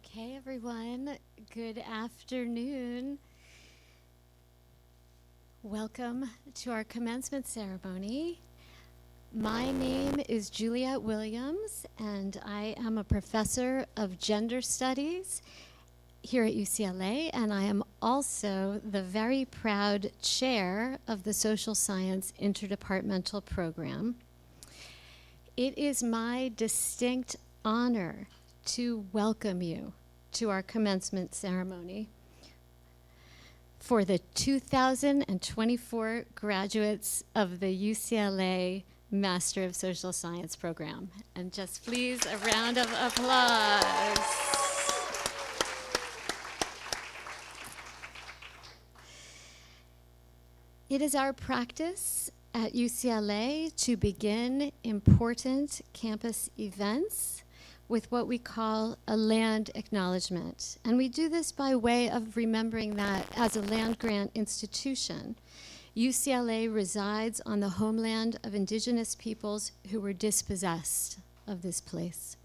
Okay, everyone, good afternoon. Welcome to our commencement ceremony. My name is Juliet Williams, and I am a professor of gender studies here at UCLA, and I am also the very proud chair of the Social Science Interdepartmental Program. It is my distinct honor to welcome you to our commencement ceremony for the 2024 graduates of the UCLA Master of Social Science program. And just please, a round of applause. It is our practice at UCLA to begin important campus events with what we call a land acknowledgement. And we do this by way of remembering that as a land-grant institution, UCLA resides on the homeland of indigenous peoples who were dispossessed of this place.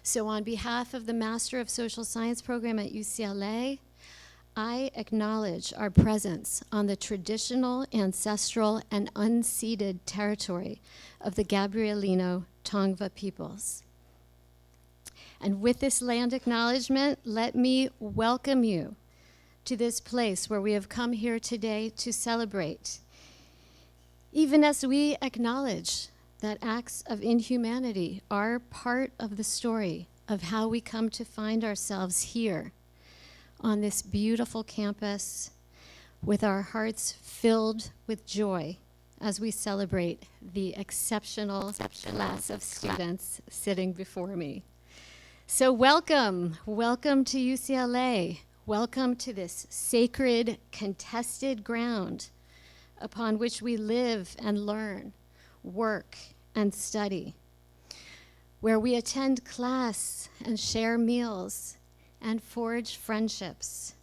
So on behalf of the Master of Social Science program at UCLA, I acknowledge our presence on the traditional, ancestral, and unceded territory of the Gabrielino Tongva peoples. And with this land acknowledgement, let me welcome you to this place where we have come here today to celebrate, even as we acknowledge that acts of inhumanity are part of the story of how we come to find ourselves here on this beautiful campus with our hearts filled with joy as we celebrate the exceptional class of students sitting before me. So welcome to UCLA. Welcome to this sacred, contested ground upon which we live and learn, work and study, where we attend class and share meals and forge friendships,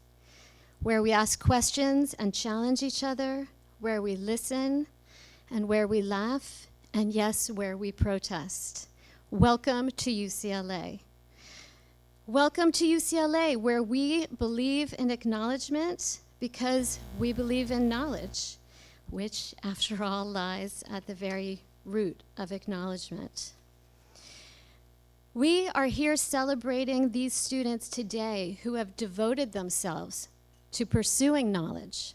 where we ask questions and challenge each other, where we listen and where we laugh, and yes, where we protest. Welcome to UCLA. Welcome to UCLA, where we believe in acknowledgement because we believe in knowledge, which, after all, lies at the very root of acknowledgement. We are here celebrating these students today who have devoted themselves to pursuing knowledge,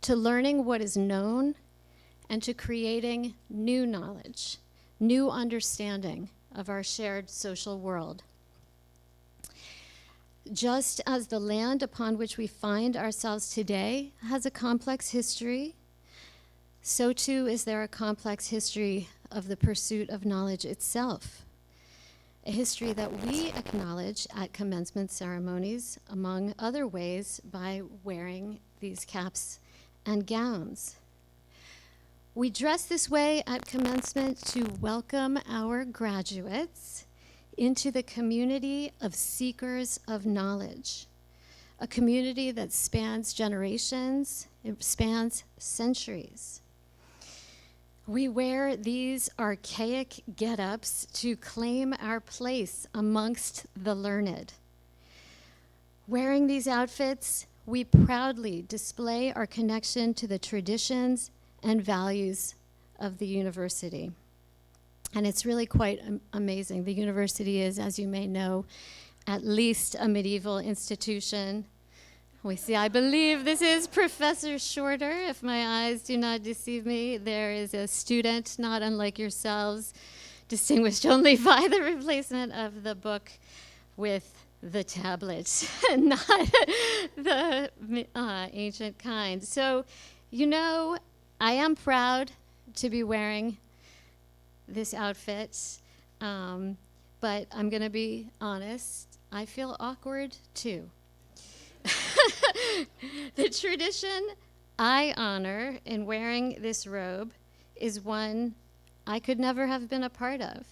to learning what is known, and to creating new knowledge, new understanding of our shared social world. Just as the land upon which we find ourselves today has a complex history, so too is there a complex history of the pursuit of knowledge itself, a history that we acknowledge at commencement ceremonies, among other ways, by wearing these caps and gowns. We dress this way at commencement to welcome our graduates into the community of seekers of knowledge, a community that spans generations, it spans centuries. We wear these archaic get-ups to claim our place amongst the learned. Wearing these outfits, we proudly display our connection to the traditions and values of the university. And it's really quite amazing. The university is, as you may know, at least a medieval institution. We see, I believe this is Professor Shorter, if my eyes do not deceive me. There is a student, not unlike yourselves, distinguished only by the replacement of the book with the tablet, not the ancient kind. So, you know, I am proud to be wearing this outfit, but I'm gonna be honest, I feel awkward too. The tradition I honor in wearing this robe is one I could never have been a part of.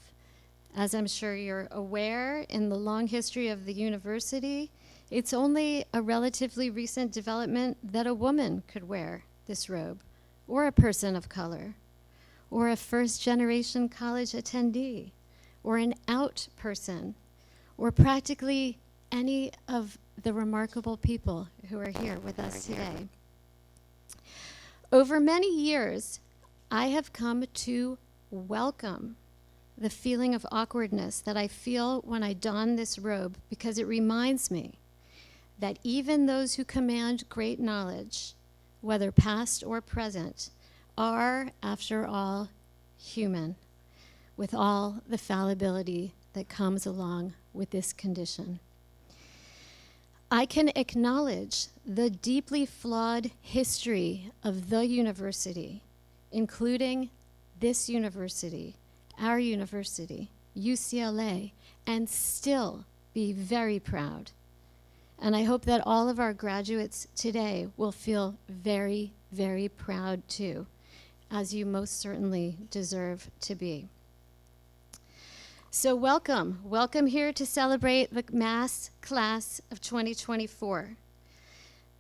As I'm sure you're aware, in the long history of the university, it's only a relatively recent development that a woman could wear this robe, or a person of color, or a first-generation college attendee, or an out person, or practically any of the remarkable people who are here with us today. Over many years, I have come to welcome the feeling of awkwardness that I feel when I don this robe, because it reminds me that even those who command great knowledge, whether past or present, are, after all, human, with all the fallibility that comes along with this condition. I can acknowledge the deeply flawed history of the university, including this university, our university, UCLA, and still be very proud. And I hope that all of our graduates today will feel very, very proud too, as you most certainly deserve to be. So welcome here to celebrate the MaSS class of 2024.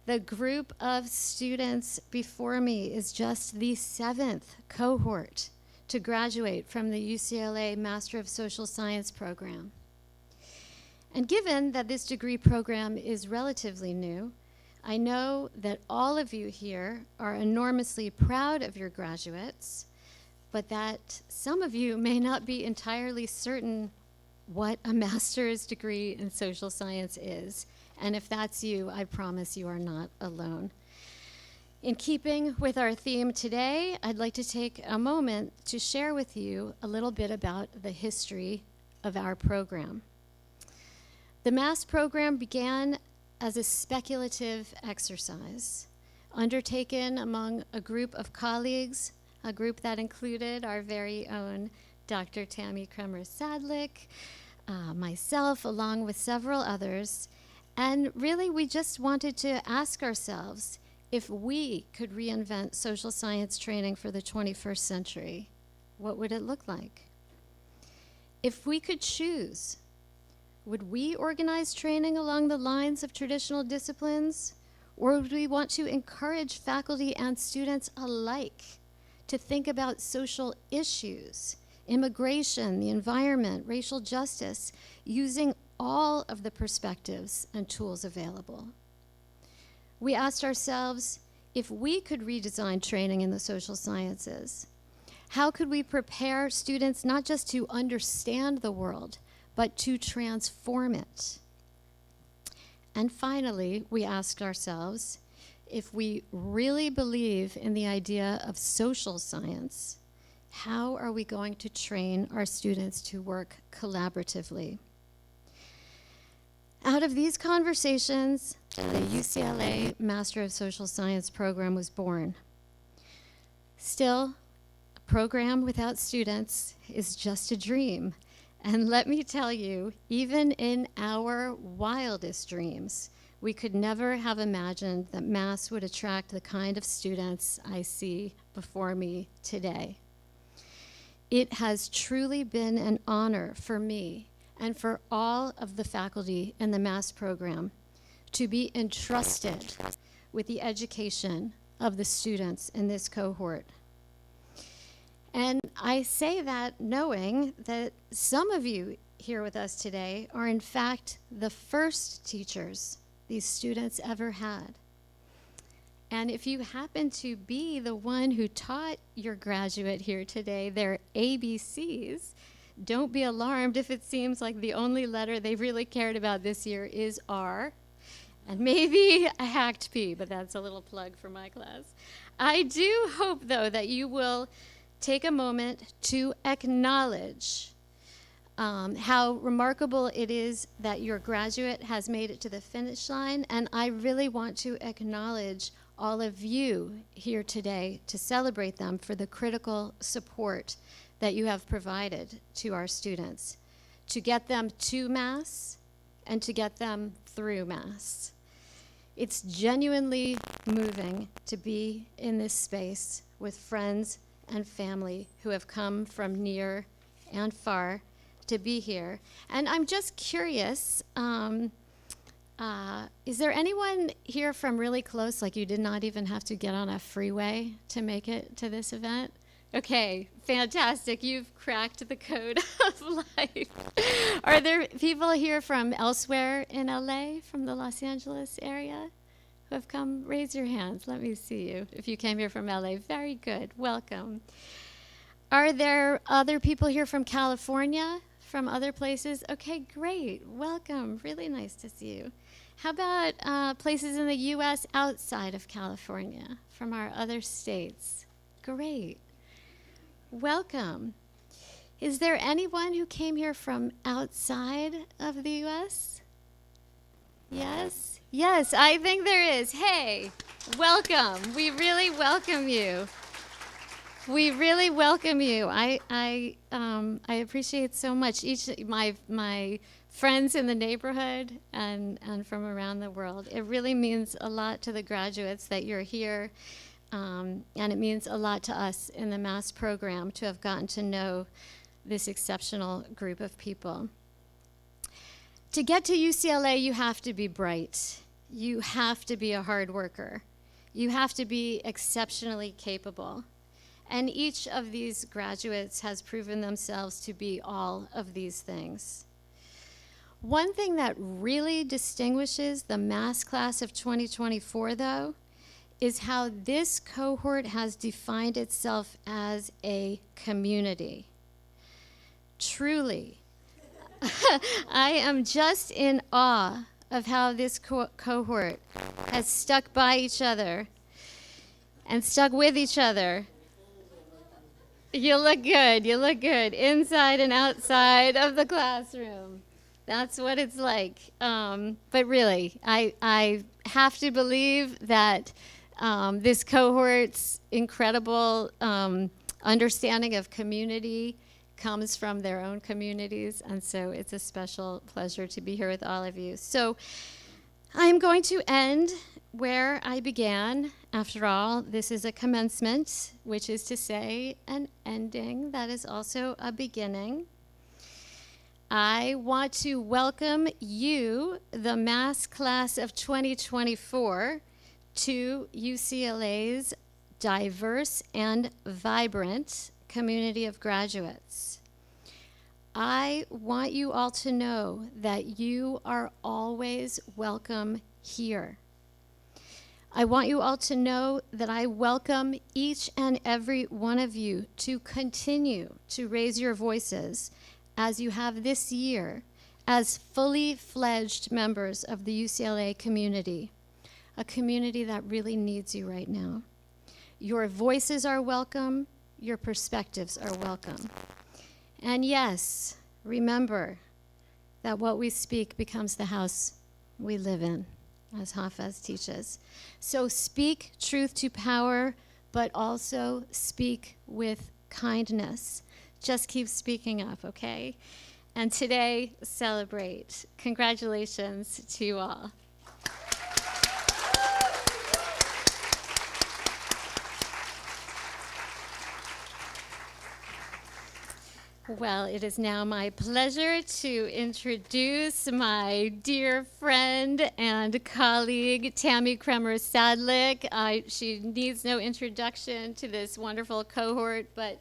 The group of students before me is just the 7th cohort to graduate from the UCLA Master of Social Science program. And given that this degree program is relatively new, I know that all of you here are enormously proud of your graduates, but that some of you may not be entirely certain what a master's degree in social science is. And if that's you, I promise you are not alone. In keeping with our theme today, I'd like to take a moment to share with you a little bit about the history of our program. The MaSS program began as a speculative exercise undertaken among a group of colleagues, a group that included our very own Dr. Tammy Kremer-Sadlick, myself, along with several others. And really, we just wanted to ask ourselves if we could reinvent social science training for the 21st century, what would it look like? If we could choose, would we organize training along the lines of traditional disciplines, or would we want to encourage faculty and students alike to think about social issues, immigration, the environment, racial justice, using all of the perspectives and tools available? We asked ourselves, if we could redesign training in the social sciences, how could we prepare students not just to understand the world, but to transform it? And finally, we asked ourselves, if we really believe in the idea of social science, how are we going to train our students to work collaboratively? Out of these conversations, the UCLA Master of Social Science program was born. Still, a program without students is just a dream. And let me tell you, even in our wildest dreams, we could never have imagined that MaSS would attract the kind of students I see before me today. It has truly been an honor for me and for all of the faculty in the MaSS program to be entrusted with the education of the students in this cohort. And I say that knowing that some of you here with us today are in fact the first teachers these students ever had. And if you happen to be the one who taught your graduate here today their ABCs, don't be alarmed if it seems like the only letter they've really cared about this year is R, and maybe a hacked P, but that's a little plug for my class. I do hope, though, that you will take a moment to acknowledge how remarkable it is that your graduate has made it to the finish line, and I really want to acknowledge all of you here today to celebrate them for the critical support that you have provided to our students, to get them to MaSS and to get them through MaSS. It's genuinely moving to be in this space with friends and family who have come from near and far to be here. And I'm just curious, is there anyone here from really close, like you did not even have to get on a freeway to make it to this event? Okay, fantastic. You've cracked the code of life. Are there people here from elsewhere in LA, from the Los Angeles area, who have come? Raise your hands. Let me see you. If you came here from LA, very good. Welcome. Are there other people here from California, from other places? Okay, great. Welcome. Really nice to see you. How about places in the U.S. outside of California, from our other states? Great. Welcome. Is there anyone who came here from outside of the U.S.? Yes? Yes, I think there is. Hey, welcome. We really welcome you. We really welcome you. I appreciate so much my friends in the neighborhood and from around the world. It really means a lot to the graduates that you're here. And it means a lot to us in the MaSS program to have gotten to know this exceptional group of people. To get to UCLA, you have to be bright. You have to be a hard worker. You have to be exceptionally capable. And each of these graduates has proven themselves to be all of these things. One thing that really distinguishes the MaSS class of 2024, though, is how this cohort has defined itself as a community. Truly. I am just in awe of how this cohort has stuck by each other and stuck with each other. You look good, inside and outside of the classroom. That's what it's like. But really, I have to believe that this cohort's incredible understanding of community comes from their own communities, and so it's a special pleasure to be here with all of you. So I'm going to end where I began. After all, this is a commencement, which is to say an ending that is also a beginning. I want to welcome you, the MaSS class of 2024, to UCLA's diverse and vibrant community of graduates. I want you all to know that you are always welcome here. I want you all to know that I welcome each and every one of you to continue to raise your voices as you have this year as fully fledged members of the UCLA community, a community that really needs you right now. Your voices are welcome. Your perspectives are welcome. And yes, remember that what we speak becomes the house we live in, as Hafez teaches. So speak truth to power, but also speak with kindness. Just keep speaking up, okay? And today, celebrate. Congratulations to you all. Well, it is now my pleasure to introduce my dear friend and colleague, Tammy Kremer-Sadlik. She needs no introduction to this wonderful cohort, but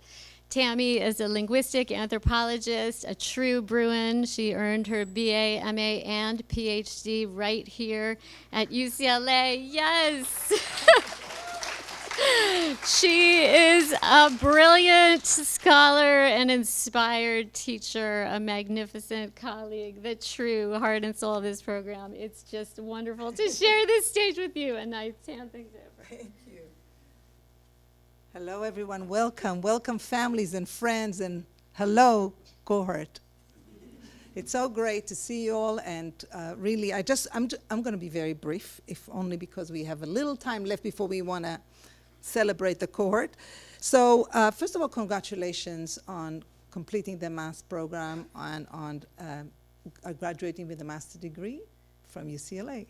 Tammy is a linguistic anthropologist, a true Bruin. She earned her BA, MA, and PhD right here at UCLA. Yes! She is a brilliant scholar, an inspired teacher, a magnificent colleague, the true heart and soul of this program. It's just wonderful to share this stage with you. And I hand things over. Thank you. Hello, everyone. Welcome. Welcome, families and friends, and hello, cohort. It's so great to see you all, and really, I'm going to be very brief, if only because we have a little time left before we want to celebrate the cohort. So first of all, congratulations on completing the MaSS program and on graduating with a master's degree from UCLA.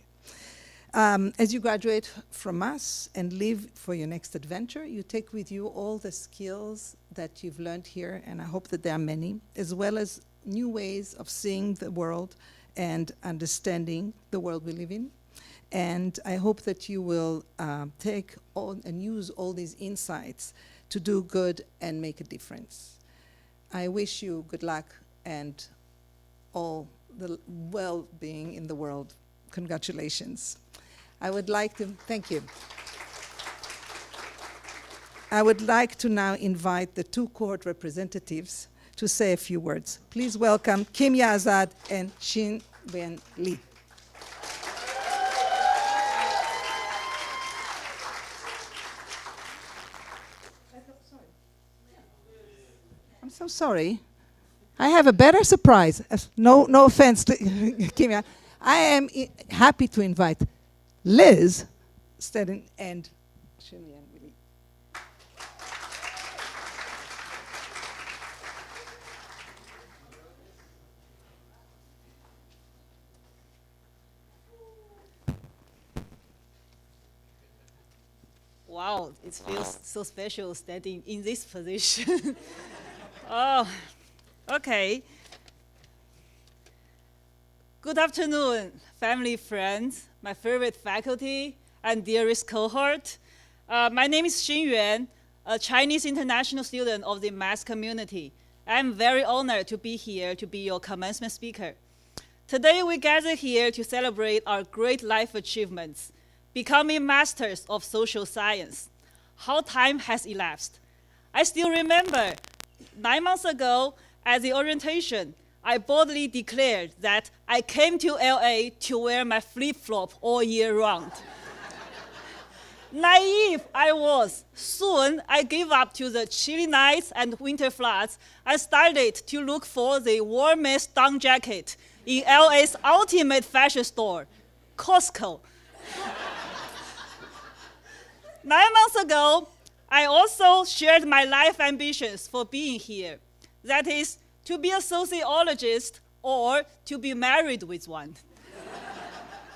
As you graduate from MaSS and leave for your next adventure, you take with you all the skills that you've learned here, and I hope that there are many, as well as new ways of seeing the world and understanding the world we live in. And I hope that you will take on and use all these insights to do good and make a difference. I wish you good luck and all the well-being in the world. Congratulations. I would like to, thank you. I would like to now invite the two cohort representatives to say a few words. Please welcome Kim Yazad and Shin Ben Lee. I'm so sorry. I have a better surprise. No offense to Kim. I am happy to invite Liz Stedin and Shin Ben Lee. Wow, it feels so special standing in this position. Oh, okay. Good afternoon, family, friends, my favorite faculty, and dearest cohort. My name is Xin Yuan, a Chinese international student of the MaSS community. I'm very honored to be here to be your commencement speaker. Today, we gather here to celebrate our great life achievements, becoming masters of social science. How time has elapsed. I still remember 9 months ago at the orientation, I boldly declared that I came to LA to wear my flip-flop all year round. Naive I was. Soon I gave up to the chilly nights and winter floods. I started to look for the warmest down jacket in LA's ultimate fashion store, Costco. 9 months ago, I also shared my life ambitions for being here. That is, to be a sociologist or to be married with one.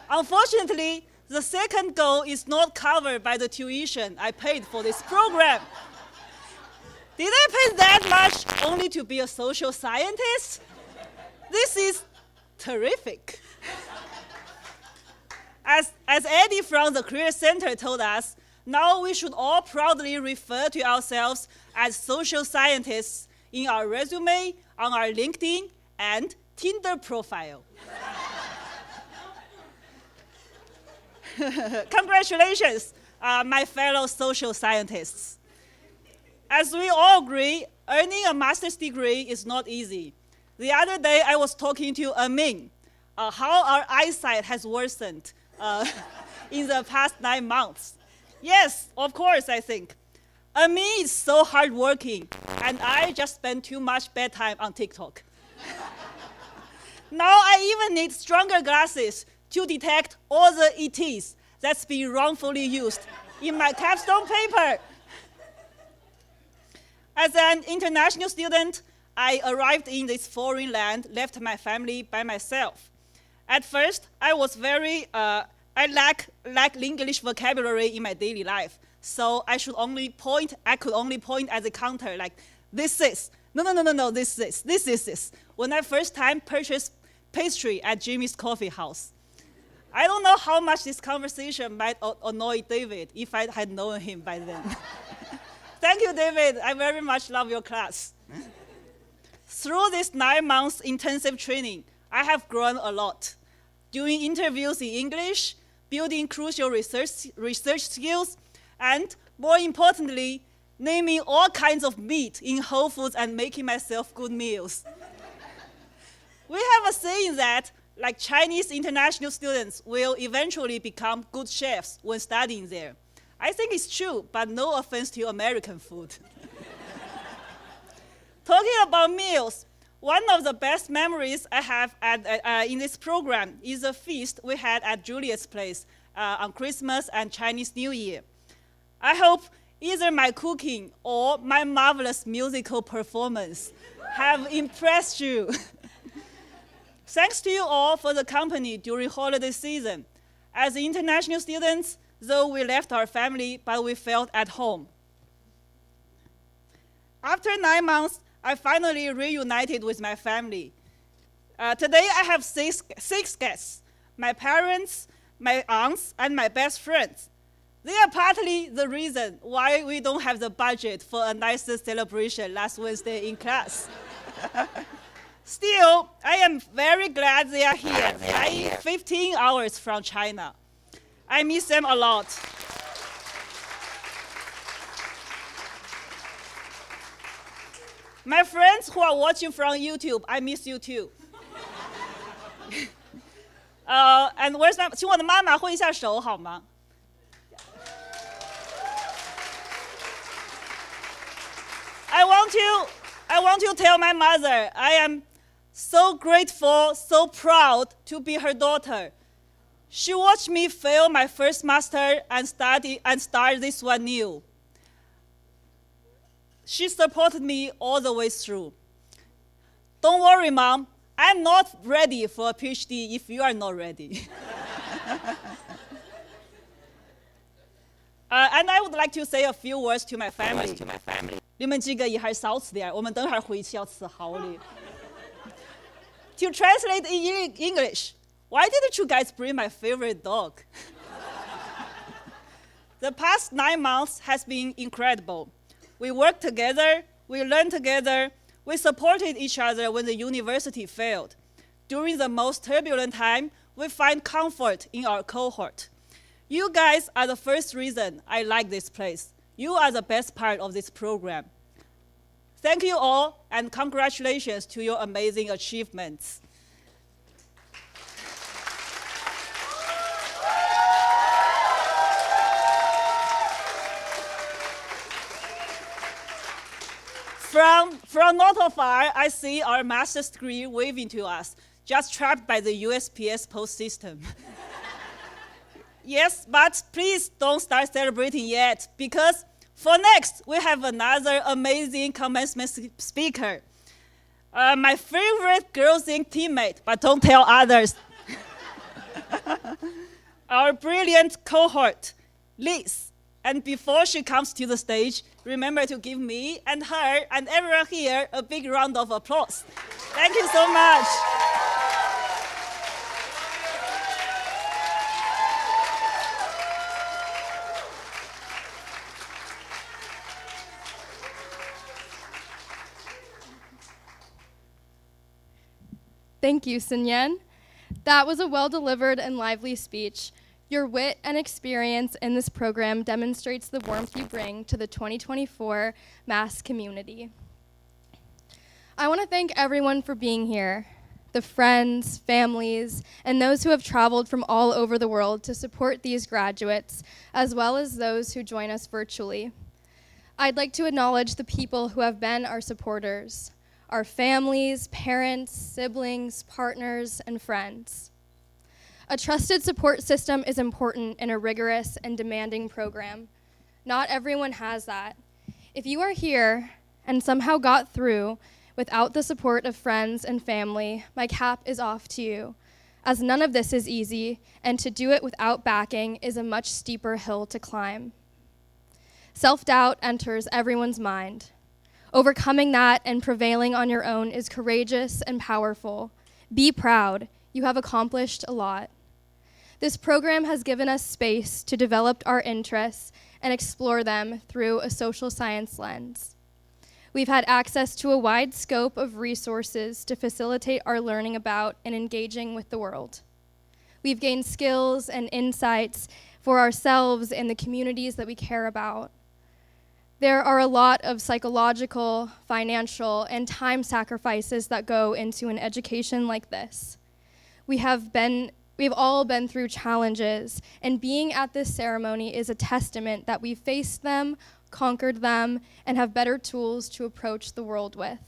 Unfortunately, the second goal is not covered by the tuition I paid for this program. Did I pay that much only to be a social scientist? This is terrific. As Eddie from the Career Center told us, now we should all proudly refer to ourselves as social scientists in our resume, on our LinkedIn, and Tinder profile. Congratulations, my fellow social scientists. As we all agree, earning a master's degree is not easy. The other day, I was talking to Amin, how our eyesight has worsened in the past 9 months. Yes, of course, I think. Amin is so hardworking, and I just spend too much bedtime on TikTok. Now I even need stronger glasses to detect all the ETs that's been wrongfully used in my capstone paper. As an international student, I arrived in this foreign land, left my family by myself. At first, I was I lack English vocabulary in my daily life, so I could only point at the counter like, this is, no, this is. When I first time purchased pastry at Jimmy's Coffee House. I don't know how much this conversation might annoy David if I had known him by then. Thank you, David. I very much love your class. Through this 9 months intensive training, I have grown a lot. Doing interviews in English, building crucial research skills, and more importantly, naming all kinds of meat in Whole Foods and making myself good meals. We have a saying that, like Chinese international students will eventually become good chefs when studying there. I think it's true, but no offense to American food. Talking about meals, one of the best memories I have in this program is a feast we had at Juliet's place on Christmas and Chinese New Year. I hope either my cooking or my marvelous musical performance have impressed you. Thanks to you all for the company during holiday season. As international students, though we left our family, but we felt at home. After 9 months, I finally reunited with my family. Today, I have six guests, my parents, my aunts, and my best friends. They are partly the reason why we don't have the budget for a nice celebration last Wednesday in class. Still, I am very glad they are here, flying 15 hours from China. I miss them a lot. My friends who are watching from YouTube, I miss you too. And where's my? 请我的妈妈挥一下手好吗？ I want to tell my mother I am so grateful, so proud to be her daughter. She watched me fail my first master and start this one new. She supported me all the way through. Don't worry, Mom. I'm not ready for a PhD if you are not ready. And I would like to say a few words to my family. 你們幾個一會兒少吃點，我們等會兒回去要吃好的。To translate in English, why didn't you guys bring my favorite dog? The past 9 months has been incredible. We worked together, we learned together, we supported each other when the university failed. During the most turbulent time, we find comfort in our cohort. You guys are the first reason I like this place. You are the best part of this program. Thank you all, and congratulations to your amazing achievements. From not afar, I see our master's degree waving to us, just trapped by the USPS post system. Yes, but please don't start celebrating yet, because for next, we have another amazing commencement speaker. My favorite girls' Inc. teammate, but don't tell others. Our brilliant cohort, Liz. And before she comes to the stage, remember to give me and her and everyone here a big round of applause. Thank you so much. Thank you, Sun Yan. That was a well-delivered and lively speech. Your wit and experience in this program demonstrates the warmth you bring to the 2024 MaSS community. I want to thank everyone for being here, the friends, families, and those who have traveled from all over the world to support these graduates, as well as those who join us virtually. I'd like to acknowledge the people who have been our supporters, our families, parents, siblings, partners, and friends. A trusted support system is important in a rigorous and demanding program. Not everyone has that. If you are here and somehow got through without the support of friends and family, my cap is off to you, as none of this is easy, and to do it without backing is a much steeper hill to climb. Self-doubt enters everyone's mind. Overcoming that and prevailing on your own is courageous and powerful. Be proud. You have accomplished a lot. This program has given us space to develop our interests and explore them through a social science lens. We've had access to a wide scope of resources to facilitate our learning about and engaging with the world. We've gained skills and insights for ourselves and the communities that we care about. There are a lot of psychological, financial, and time sacrifices that go into an education like this. We've all been through challenges, and being at this ceremony is a testament that we've faced them, conquered them, and have better tools to approach the world with.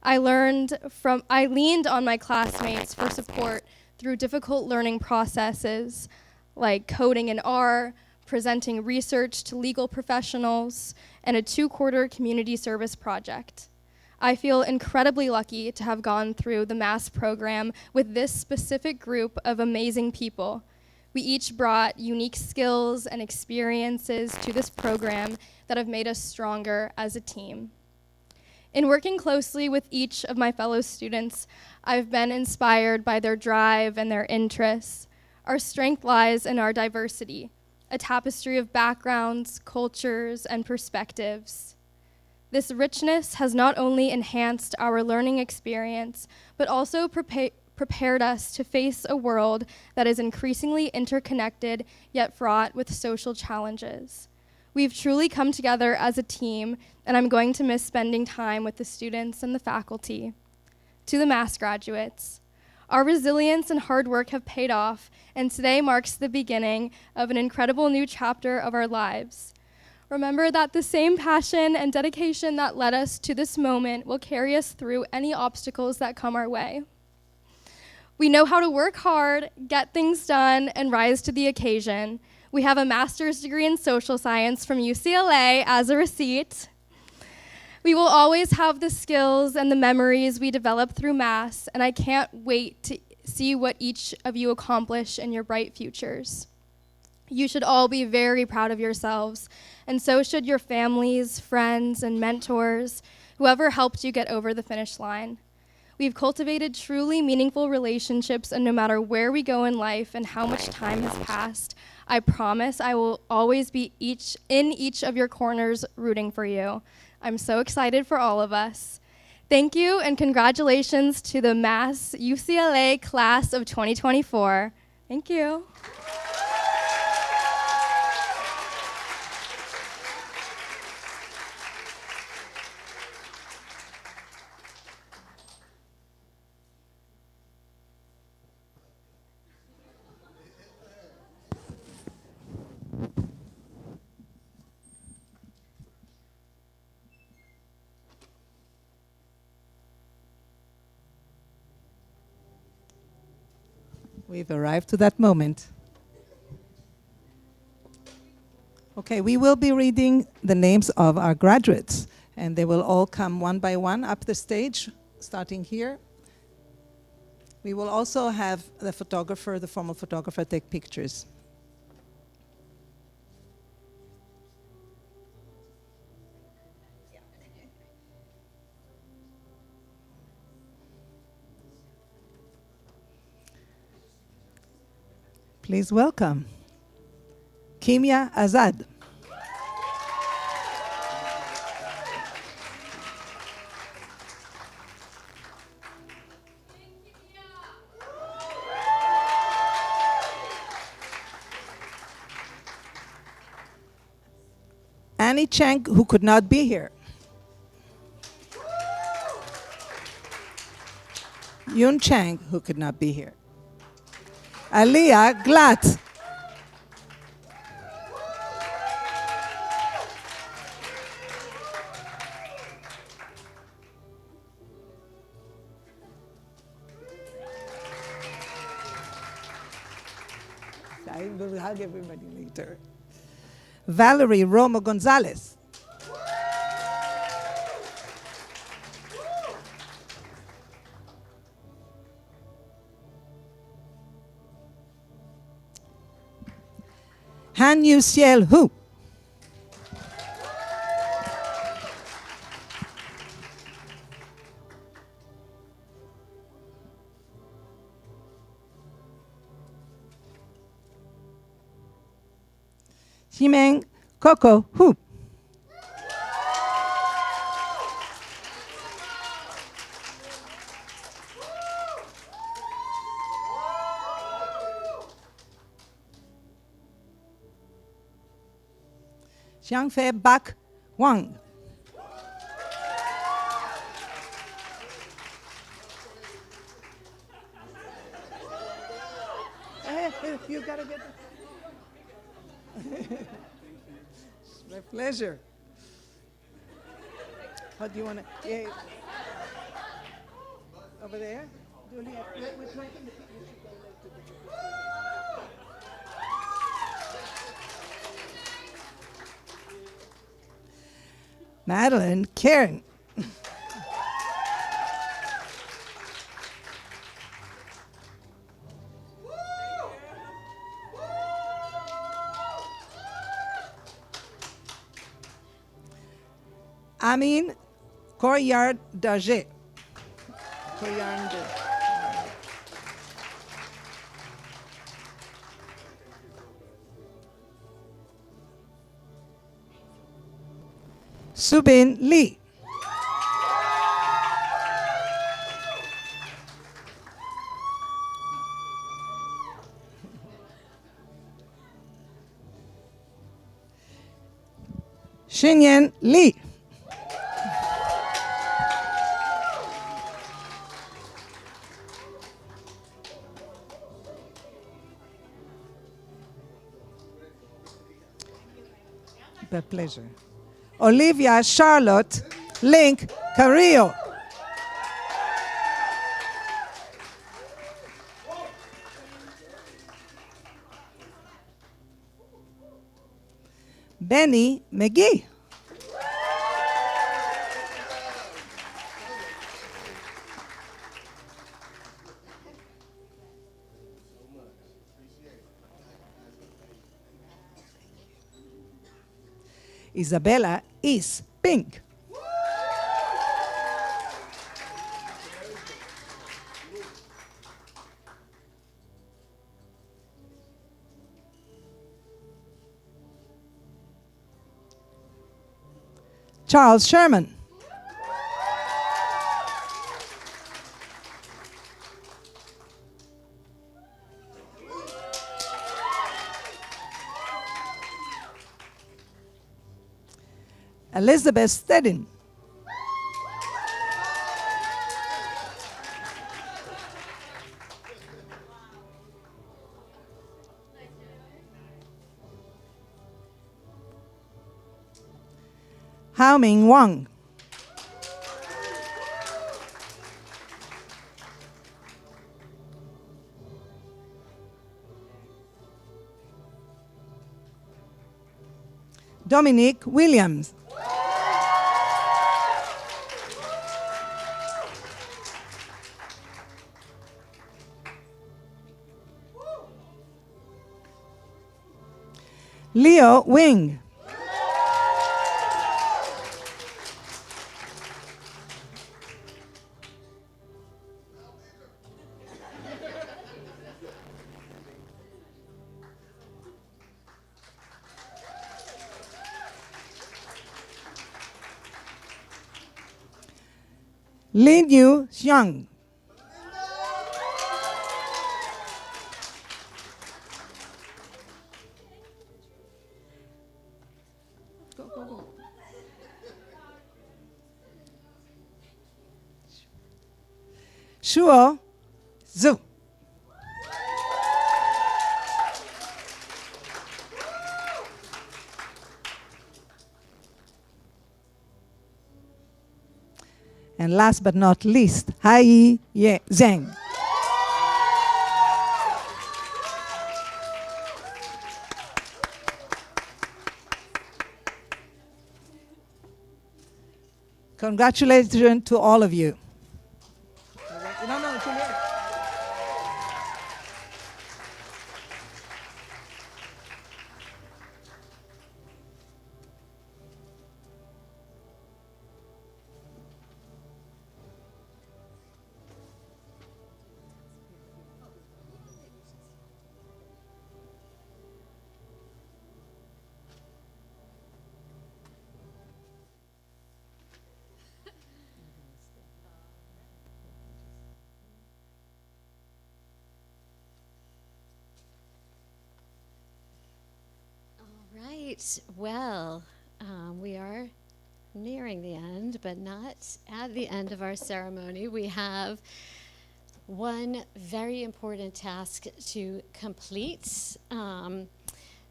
I leaned on my classmates for support through difficult learning processes like coding in R, presenting research to legal professionals, and a 2-quarter community service project. I feel incredibly lucky to have gone through the MaSS program with this specific group of amazing people. We each brought unique skills and experiences to this program that have made us stronger as a team. In working closely with each of my fellow students, I've been inspired by their drive and their interests. Our strength lies in our diversity. a tapestry of backgrounds, cultures, and perspectives. This richness has not only enhanced our learning experience, but also prepared us to face a world that is increasingly interconnected yet fraught with social challenges. We've truly come together as a team, and I'm going to miss spending time with the students and the faculty. To the MaSS graduates, our resilience and hard work have paid off, and today marks the beginning of an incredible new chapter of our lives. Remember that the same passion and dedication that led us to this moment will carry us through any obstacles that come our way. We know how to work hard, get things done, and rise to the occasion. We have a master's degree in social science from UCLA as a receipt. We will always have the skills and the memories we develop through MaSS, and I can't wait to see what each of you accomplish in your bright futures. You should all be very proud of yourselves, and so should your families, friends, and mentors, whoever helped you get over the finish line. We've cultivated truly meaningful relationships, and no matter where we go in life and how much time has passed, I promise I will always be in each of your corners rooting for you. I'm so excited for all of us. Thank you, and congratulations to the MaSS UCLA class of 2024. Thank you. We've arrived to that moment. Okay, we will be reading the names of our graduates, and they will all come one by one up the stage, starting here. We will also have the photographer, the formal photographer, take pictures. Please welcome Kimia Azad. Annie Chang, who could not be here. Yun Chang, who could not be here. Aliyah Glatt. I will hug everybody later. Valerie Romo Gonzalez. Han Yu Ciel Hu. Ximeng Coco Hu. Xiangfei Bak Wang. You gotta get it. My pleasure. How do you want to? Yeah. Over there? Julia, we're trying to. Madeline Karen. Amin Koryard Daje. Subin Lee. Xinyan Lee. My pleasure. Olivia Charlotte Link Carrillo. Benny McGee. Isabella is pink. Charles Sherman. Elizabeth Stedin. Hao Ming Wang. Dominique Williams. Leo Wing. Lin Yu Xiang. Shuo Zhu. And last but not least, Hai Ye Zheng. Congratulations to all of you. No, Juliet. Right. Well, we are nearing the end, but not at the end of our ceremony. We have one very important task to complete.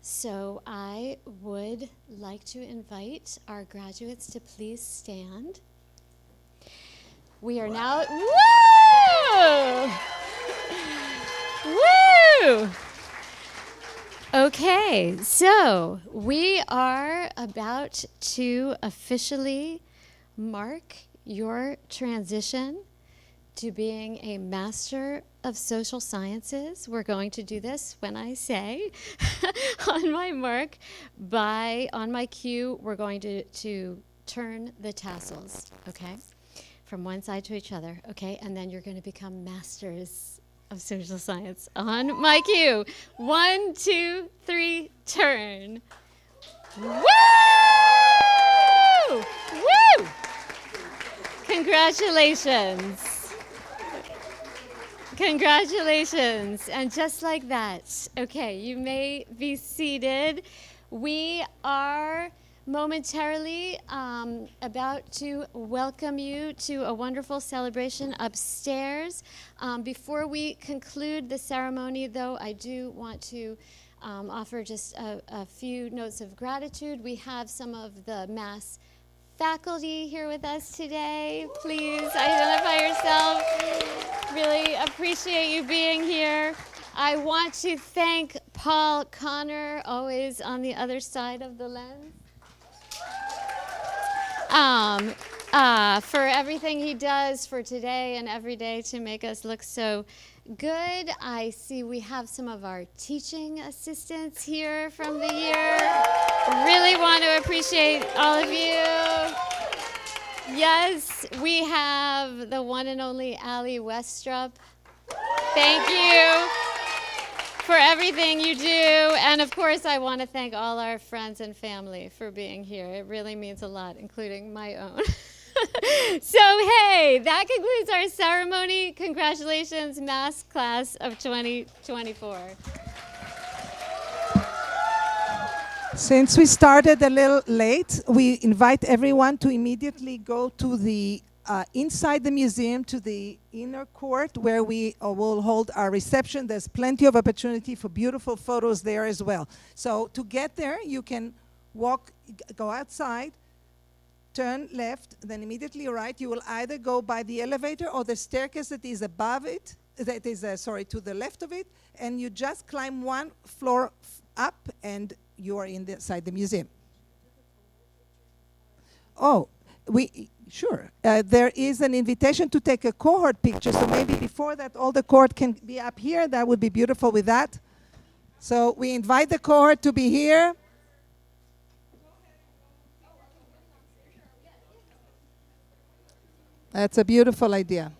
So I would like to invite our graduates to please stand. We are now, woo! Woo! Okay, so we are about to officially mark your transition to being a Master of Social Sciences. We're going to do this when I say, on my mark, on my cue, we're going to turn the tassels, okay? From one side to each other, okay? And then you're going to become Masters of Social Science on my cue. 1, 2, 3, turn. Woo! Congratulations. Congratulations. And just like that, okay, you may be seated. We are momentarily about to welcome you to a wonderful celebration upstairs. Before we conclude the ceremony, though, I do want to offer just a few notes of gratitude. We have some of the MaSS faculty here with us today. Please identify yourself. Really appreciate you being here. I want to thank Paul Connor, always on the other side of the lens, for everything he does for today and every day to make us look so good. I see we have some of our teaching assistants here from the year. Really want to appreciate all of you. Yes, we have the one and only Allie Westrup. Thank you for everything you do. And of course, I want to thank all our friends and family for being here. It really means a lot, including my own. So, hey, that concludes our ceremony. Congratulations, MaSS Class of 2024. Since we started a little late, we invite everyone to immediately go to the inside the museum to the inner court where we will hold our reception. There's plenty of opportunity for beautiful photos there as well. So to get there, you can go outside, turn left, then immediately right. You will either go by the elevator or the staircase that is above it, that is, to the left of it, and you just climb one floor up and you are inside the museum. Oh, sure. There is an invitation to take a cohort picture, so maybe before that all the cohort can be up here. That would be beautiful with that. So we invite the cohort to be here. That's a beautiful idea.